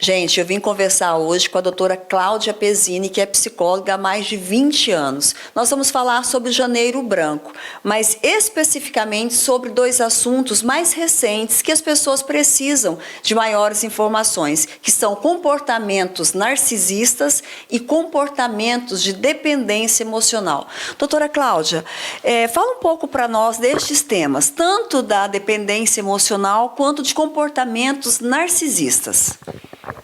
Gente, eu vim conversar hoje com a doutora Cláudia Pezzini, que é psicóloga há mais de 20 anos. Nós vamos falar sobre Janeiro Branco, mas especificamente sobre dois assuntos mais recentes que as pessoas precisam de maiores informações, que são comportamentos narcisistas e comportamentos de dependência emocional. Doutora Cláudia, fala um pouco para nós destes temas, tanto da dependência emocional quanto de comportamentos narcisistas.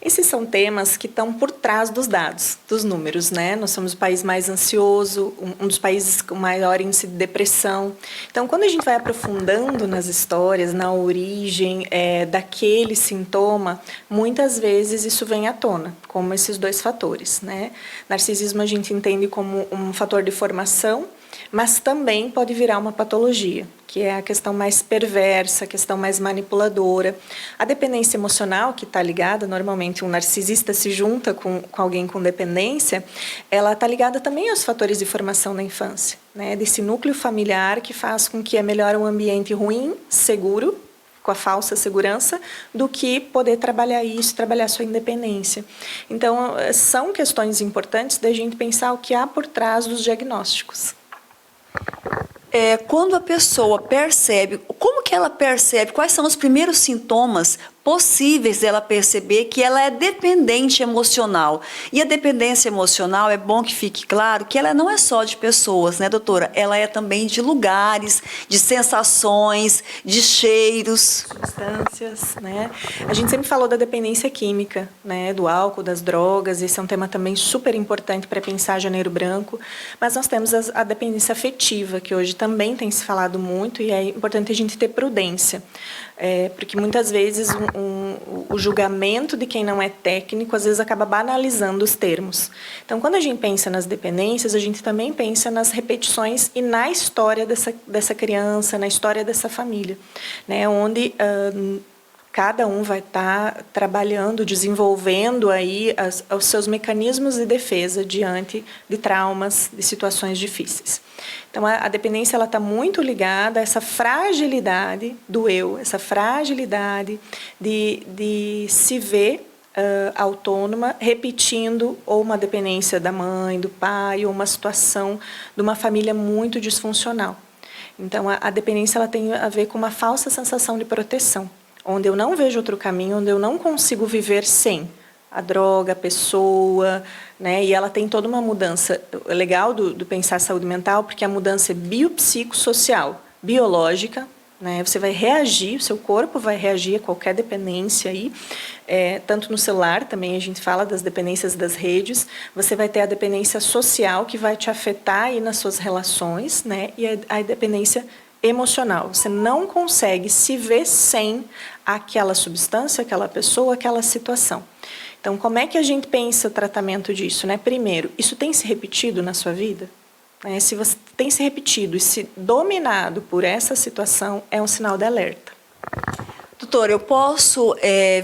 Esses são temas que estão por trás dos dados, dos números, né? Nós somos o país mais ansioso, um dos países com maior índice de depressão. Então, quando a gente vai aprofundando nas histórias, na origem daquele sintoma, muitas vezes isso vem à tona, como esses dois fatores, né? Narcisismo a gente entende como um fator de formação, mas também pode virar uma patologia, que é a questão mais perversa, a questão mais manipuladora. A dependência emocional, que está ligada, normalmente um narcisista se junta com alguém com dependência, ela está ligada também aos fatores de formação da infância, né? Desse núcleo familiar que faz com que é melhor um ambiente ruim, seguro, com a falsa segurança, do que poder trabalhar isso, trabalhar sua independência. Então, são questões importantes da gente pensar o que há por trás dos diagnósticos. Quando a pessoa percebe, como que ela percebe, quais são os primeiros sintomas possíveis dela perceber que ela é dependente emocional? E a dependência emocional, é bom que fique claro que ela não é só de pessoas, né, doutora? Ela é também de lugares, de sensações, de cheiros. Substâncias, né? A gente sempre falou da dependência química, né, do álcool, das drogas. Esse é um tema também super importante para pensar Janeiro Branco. Mas nós temos a dependência afetiva, que hoje também tem se falado muito, e é importante a gente ter prudência. Porque muitas vezes o julgamento de quem não é técnico, às vezes acaba banalizando os termos. Então, quando a gente pensa nas dependências, a gente também pensa nas repetições e na história dessa criança, na história dessa família, né? Onde cada um vai estar trabalhando, desenvolvendo aí os seus mecanismos de defesa diante de traumas, de situações difíceis. Então, a dependência está muito ligada a essa fragilidade do eu, essa fragilidade de se ver autônoma, repetindo ou uma dependência da mãe, do pai, ou uma situação de uma família muito disfuncional. Então, a dependência ela tem a ver com uma falsa sensação de proteção, onde eu não vejo outro caminho, onde eu não consigo viver sem a droga, a pessoa, né? E ela tem toda uma mudança legal do pensar saúde mental, porque a mudança é biopsicossocial, biológica, né? Você vai reagir, o seu corpo vai reagir a qualquer dependência aí, tanto no celular, também a gente fala das dependências das redes, você vai ter a dependência social que vai te afetar aí nas suas relações, né? E a dependência emocional. Você não consegue se ver sem aquela substância, aquela pessoa, aquela situação. Então, como é que a gente pensa o tratamento disso, né? Primeiro, isso tem se repetido na sua vida? Se você tem se repetido e se dominado por essa situação, é um sinal de alerta. Doutora, eu posso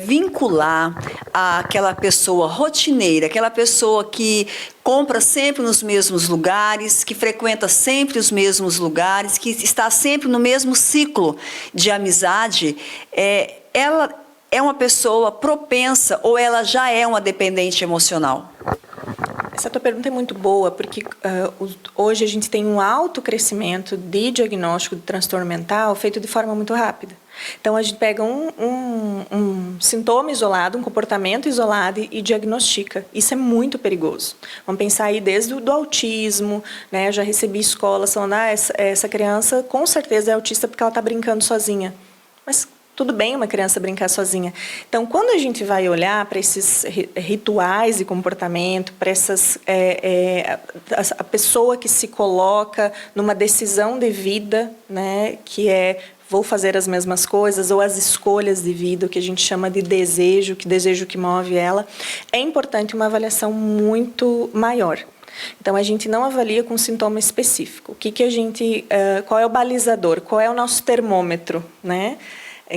vincular aquela pessoa rotineira, aquela pessoa que compra sempre nos mesmos lugares, que frequenta sempre os mesmos lugares, que está sempre no mesmo ciclo de amizade, ela é uma pessoa propensa ou ela já é uma dependente emocional? Essa tua pergunta é muito boa, porque hoje a gente tem um alto crescimento de diagnóstico de transtorno mental feito de forma muito rápida. Então, a gente pega um sintoma isolado, um comportamento isolado e diagnostica. Isso é muito perigoso. Vamos pensar aí desde o autismo, né? Eu já recebi escolas falando, essa criança com certeza é autista porque ela está brincando sozinha. Mas tudo bem uma criança brincar sozinha. Então, quando a gente vai olhar para esses rituais de comportamento, para a pessoa que se coloca numa decisão de vida, né, que vou fazer as mesmas coisas, ou as escolhas de vida, o que a gente chama de desejo que move ela, é importante uma avaliação muito maior. Então, a gente não avalia com sintoma específico. Qual é o balizador? Qual é o nosso termômetro, né?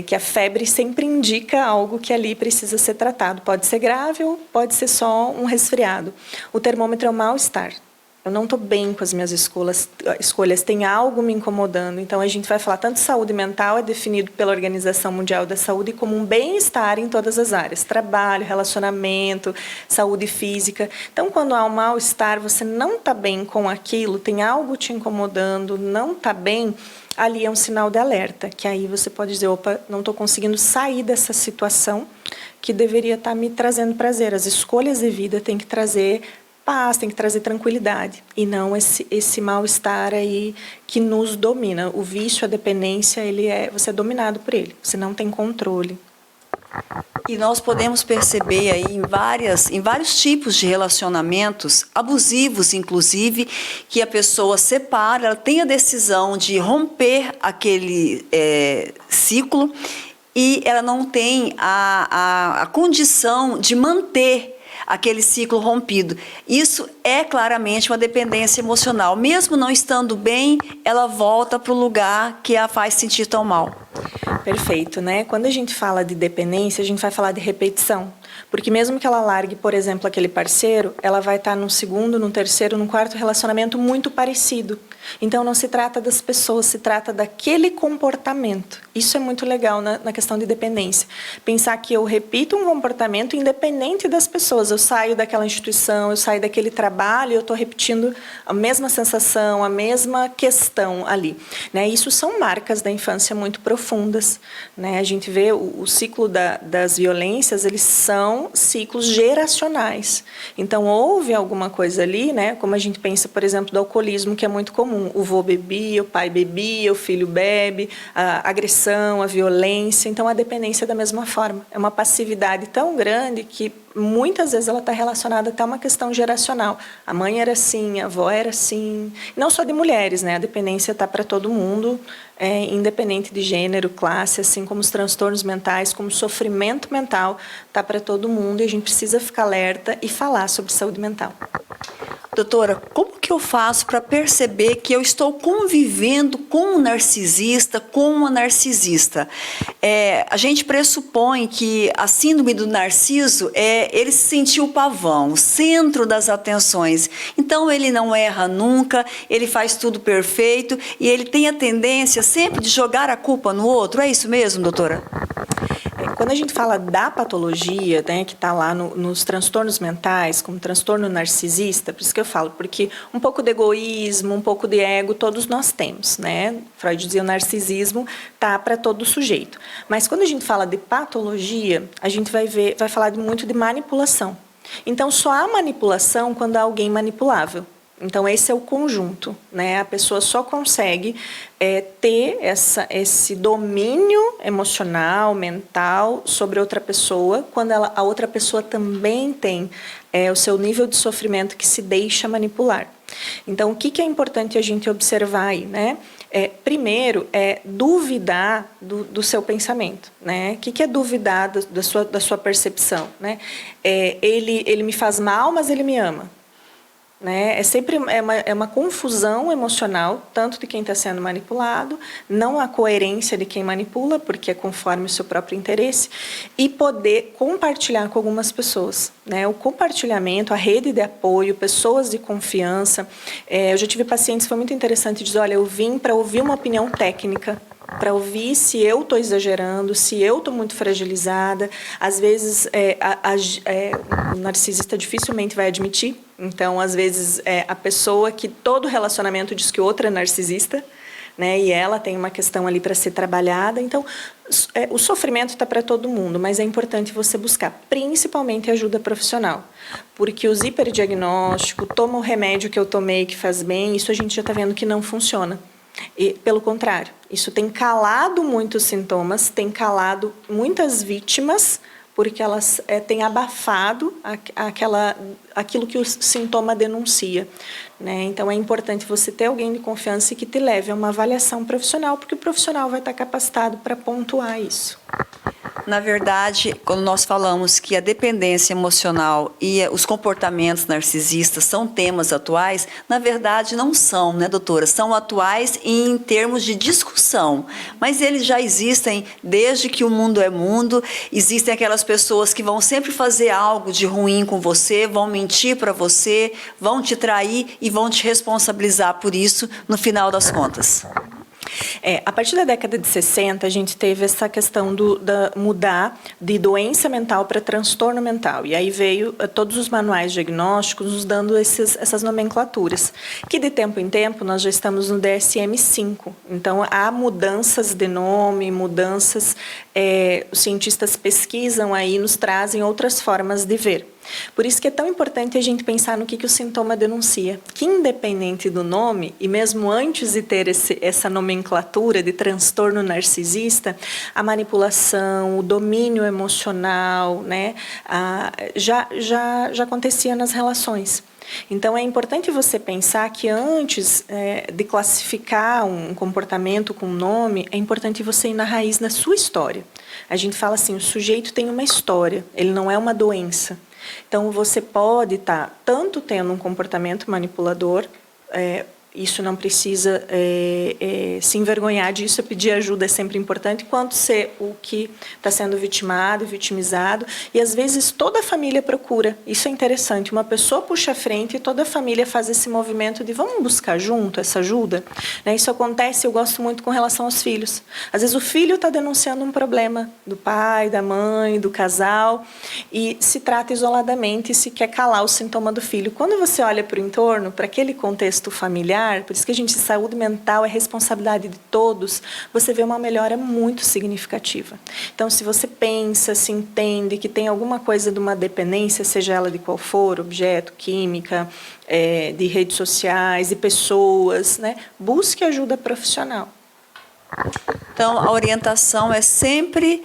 Que a febre sempre indica algo que ali precisa ser tratado. Pode ser grave ou pode ser só um resfriado. O termômetro é o mal-estar. eu não estou bem com as minhas escolhas, tem algo me incomodando. Então, a gente vai falar, tanto saúde mental é definido pela Organização Mundial da Saúde como um bem-estar em todas as áreas, trabalho, relacionamento, saúde física. Então, quando há um mal-estar, você não está bem com aquilo, tem algo te incomodando, não está bem, ali é um sinal de alerta, que aí você pode dizer, opa, não estou conseguindo sair dessa situação que deveria estar me trazendo prazer. As escolhas de vida têm que trazer paz, tem que trazer tranquilidade, e não esse mal-estar aí que nos domina. O vício, a dependência, você é dominado por ele, você não tem controle. E nós podemos perceber aí em vários tipos de relacionamentos, abusivos inclusive, que a pessoa separa, ela tem a decisão de romper aquele ciclo e ela não tem a condição de manter aquele ciclo rompido. Isso é claramente uma dependência emocional. Mesmo não estando bem, ela volta para o lugar que a faz sentir tão mal. Perfeito, né? Quando a gente fala de dependência, a gente vai falar de repetição. Porque mesmo que ela largue, por exemplo, aquele parceiro, ela vai estar no segundo, no terceiro, no quarto relacionamento muito parecido. Então, não se trata das pessoas, se trata daquele comportamento. Isso é muito legal na questão de dependência. Pensar que eu repito um comportamento independente das pessoas. Eu saio daquela instituição, eu saio daquele trabalho, eu estou repetindo a mesma sensação, a mesma questão ali. Né? Isso são marcas da infância muito profundas. Né? A gente vê o ciclo das violências, eles são ciclos geracionais. Então, houve alguma coisa ali, né? Como a gente pensa, por exemplo, do alcoolismo, que é muito comum. O vô bebia, o pai bebia, o filho bebe, a agressão, a violência. Então, a dependência é da mesma forma. É uma passividade tão grande que muitas vezes ela está relacionada até a uma questão geracional. A mãe era assim, a avó era assim. Não só de mulheres, né? A dependência está para todo mundo, independente de gênero, classe, assim como os transtornos mentais, como o sofrimento mental, está para todo mundo e a gente precisa ficar alerta e falar sobre saúde mental. Doutora, como que eu faço para perceber que eu estou convivendo com um narcisista, com uma narcisista? A gente pressupõe que a síndrome do narciso ele se sentiu o pavão, o centro das atenções. Então, ele não erra nunca, ele faz tudo perfeito e ele tem a tendência sempre de jogar a culpa no outro. É isso mesmo, doutora? Quando a gente fala da patologia, né, que está lá nos transtornos mentais, como transtorno narcisista, por isso que eu falo, porque um pouco de egoísmo, um pouco de ego, todos nós temos, né? Freud dizia o narcisismo tá para todo sujeito. Mas quando a gente fala de patologia, a gente vai falar muito de manipulação. Então, só há manipulação quando há alguém manipulável. Então, esse é o conjunto, né? A pessoa só consegue ter esse domínio emocional, mental sobre outra pessoa, quando a outra pessoa também tem o seu nível de sofrimento que se deixa manipular. Então, o que é importante a gente observar aí, né? Primeiro, duvidar do seu pensamento, né? O que é duvidar da sua percepção, né? Ele me faz mal, mas ele me ama. Né? Sempre uma confusão emocional, tanto de quem está sendo manipulado, não há coerência de quem manipula, porque é conforme o seu próprio interesse, e poder compartilhar com algumas pessoas. Né? O compartilhamento, a rede de apoio, pessoas de confiança. Eu já tive pacientes, foi muito interessante, dizer, olha, eu vim para ouvir uma opinião técnica, para ouvir se eu estou exagerando, se eu estou muito fragilizada. Às vezes, o narcisista dificilmente vai admitir. Então, às vezes, a pessoa que todo relacionamento diz que outra é narcisista, né, e ela tem uma questão ali para ser trabalhada. Então, o sofrimento está para todo mundo, mas é importante você buscar, principalmente, ajuda profissional. Porque os hiperdiagnósticos, toma o remédio que eu tomei que faz bem, isso a gente já está vendo que não funciona. E, pelo contrário, isso tem calado muitos sintomas, tem calado muitas vítimas, porque elas têm abafado aquilo que o sintoma denuncia. Né? Então, é importante você ter alguém de confiança e que te leve a uma avaliação profissional, porque o profissional vai estar capacitado para pontuar isso. Na verdade, quando nós falamos que a dependência emocional e os comportamentos narcisistas são temas atuais, na verdade não são, né, doutora? São atuais em termos de discussão, mas eles já existem desde que o mundo é mundo. Existem aquelas pessoas que vão sempre fazer algo de ruim com você, vão mentir para você, vão te trair e vão te responsabilizar por isso no final das contas. A partir da década de 60, a gente teve essa questão mudar de doença mental para transtorno mental. E aí veio todos os manuais diagnósticos nos dando essas nomenclaturas, que de tempo em tempo nós já estamos no DSM-5. Então, há mudanças de nome, mudanças, os cientistas pesquisam aí, nos trazem outras formas de ver. Por isso que é tão importante a gente pensar no que o sintoma denuncia. Que independente do nome, e mesmo antes de ter essa nomenclatura de transtorno narcisista, a manipulação, o domínio emocional, né, já acontecia nas relações. Então, é importante você pensar que antes de classificar um comportamento com um nome, é importante você ir na raiz, na sua história. A gente fala assim, o sujeito tem uma história, ele não é uma doença. Então, você pode estar tanto tendo um comportamento manipulador, isso não precisa se envergonhar disso, pedir ajuda é sempre importante, quanto ser o que está sendo vitimado, vitimizado, e às vezes toda a família procura, isso é interessante, uma pessoa puxa a frente e toda a família faz esse movimento de vamos buscar junto essa ajuda, né? Isso acontece, eu gosto muito com relação aos filhos, às vezes o filho está denunciando um problema do pai, da mãe, do casal, e se trata isoladamente e se quer calar o sintoma do filho. Quando você olha para o entorno, para aquele contexto familiar, por isso que a gente, saúde mental é responsabilidade de todos, você vê uma melhora muito significativa. Então, se você pensa, se entende que tem alguma coisa de uma dependência, seja ela de qual for, objeto, química, de redes sociais, de pessoas, né, busque ajuda profissional. Então, a orientação é sempre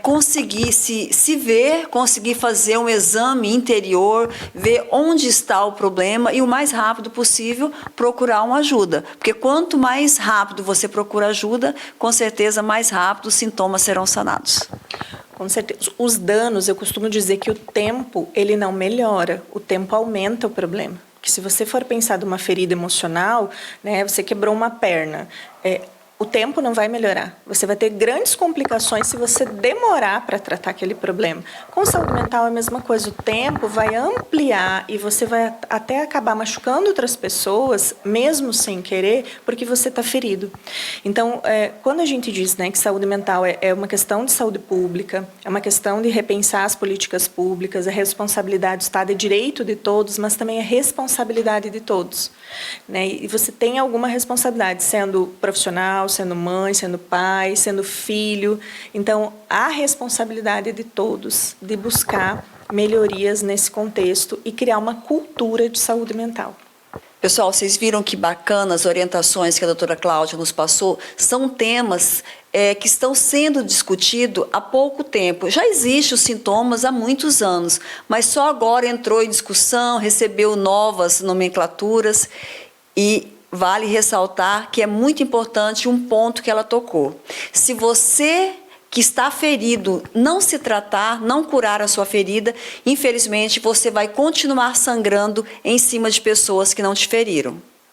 conseguir se ver, conseguir fazer um exame interior, ver onde está o problema e o mais rápido possível procurar uma ajuda. Porque quanto mais rápido você procura ajuda, com certeza mais rápido os sintomas serão sanados. Com certeza. Os danos, eu costumo dizer que o tempo, ele não melhora, o tempo aumenta o problema. Porque se você for pensar de uma ferida emocional, né, você quebrou uma perna, o tempo não vai melhorar. Você vai ter grandes complicações se você demorar para tratar aquele problema. Com saúde mental é a mesma coisa. O tempo vai ampliar e você vai até acabar machucando outras pessoas, mesmo sem querer, porque você está ferido. Então, quando a gente diz, né, que saúde mental é uma questão de saúde pública, é uma questão de repensar as políticas públicas, é responsabilidade do Estado, é direito de todos, mas também é responsabilidade de todos, né? E você tem alguma responsabilidade, sendo profissional, sendo mãe, sendo pai, sendo filho. Então, há responsabilidade de todos de buscar melhorias nesse contexto e criar uma cultura de saúde mental. Pessoal, vocês viram que bacana as orientações que a doutora Cláudia nos passou? São temas que estão sendo discutidos há pouco tempo. Já existem os sintomas há muitos anos, mas só agora entrou em discussão, recebeu novas nomenclaturas e vale ressaltar que é muito importante um ponto que ela tocou. Se você que está ferido não se tratar, não curar a sua ferida, infelizmente você vai continuar sangrando em cima de pessoas que não te feriram.